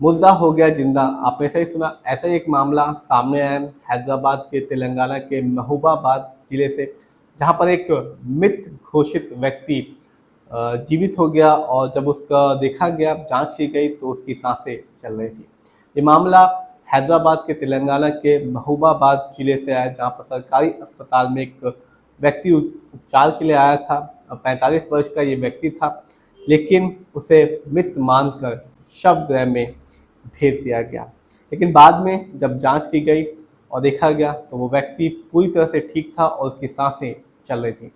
मुर्दा हो गया जिंदा। आपने सही सुना। ऐसा ही एक मामला सामने आया हैदराबाद के तेलंगाना के महबूबाबाद जिले से, जहां पर एक मृत घोषित व्यक्ति जीवित हो गया और जब उसका देखा गया, जांच की गई तो उसकी सांसें चल रही थी। ये मामला हैदराबाद के तेलंगाना के महबूबाबाद जिले से आया, जहां पर सरकारी अस्पताल में एक व्यक्ति उपचार के लिए आया था। 45 वर्ष का ये व्यक्ति था, लेकिन उसे मृत मानकर शवगृह में भेज दिया गया। लेकिन बाद में जब जांच की गई और देखा गया तो वो व्यक्ति पूरी तरह से ठीक था और उसकी सांसें चल रही थी।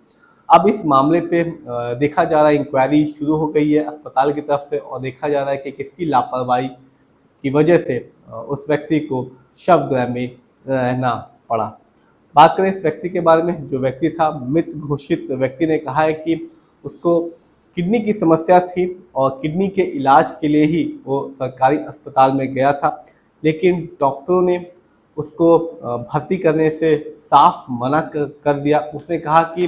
अब इस मामले पे देखा जा रहा है, इंक्वायरी शुरू हो गई है अस्पताल की तरफ से, और देखा जा रहा है कि किसकी लापरवाही की वजह से उस व्यक्ति को शवगृह में रहना पड़ा। बात करें इस व्यक्ति के बारे में, जो व्यक्ति था मृत घोषित व्यक्ति ने कहा है कि उसको किडनी की समस्या थी और किडनी के इलाज के लिए ही वो सरकारी अस्पताल में गया था, लेकिन डॉक्टरों ने उसको भर्ती करने से साफ मना कर दिया। उसने कहा कि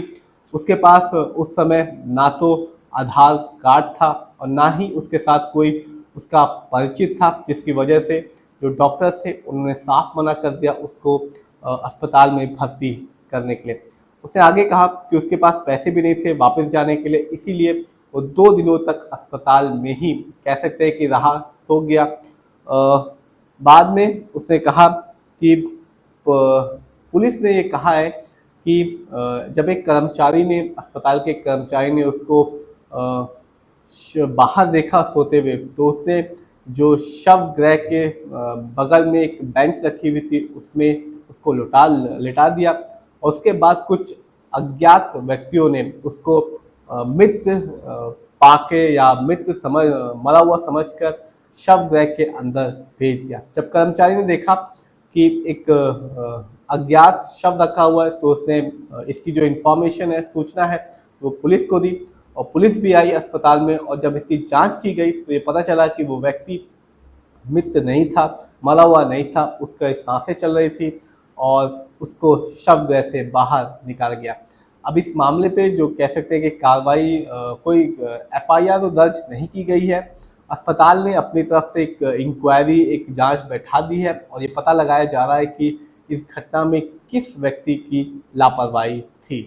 उसके पास उस समय ना तो आधार कार्ड था और ना ही उसके साथ कोई उसका परिचित था, जिसकी वजह से जो डॉक्टर थे उन्होंने साफ मना कर दिया उसको अस्पताल में भर्ती करने के लिए। उसने आगे कहा कि उसके पास पैसे भी नहीं थे वापस जाने के लिए, इसीलिए वो 2 दिनों तक अस्पताल में ही कह सकते हैं कि रहा, सो गया। बाद में उसने कहा कि पुलिस ने ये कहा है कि जब एक कर्मचारी ने, अस्पताल के कर्मचारी ने उसको बाहर देखा सोते हुए, तो उसने जो शवगृह के बगल में एक बेंच रखी हुई थी उसमें उसको लिटा दिया और उसके बाद कुछ अज्ञात व्यक्तियों ने उसको मृत पाके या मरा हुआ समझकर शवगृह के अंदर भेज दिया। जब कर्मचारी ने देखा कि एक अज्ञात शव रखा हुआ है, तो उसने इसकी जो इंफॉर्मेशन है, सूचना है, वो पुलिस को दी और पुलिस भी आई अस्पताल में। और जब इसकी जांच की गई तो ये पता चला कि वो व्यक्ति मृत नहीं था, मरा हुआ नहीं था, उसका सांसें चल रही थी और उसको शवगृह से बाहर निकाल गया। अब इस मामले पे जो कह सकते हैं कि कार्रवाई, कोई एफआईआर तो दर्ज नहीं की गई है। अस्पताल ने अपनी तरफ से एक इंक्वायरी, एक जांच बैठा दी है और ये पता लगाया जा रहा है कि इस घटना में किस व्यक्ति की लापरवाही थी।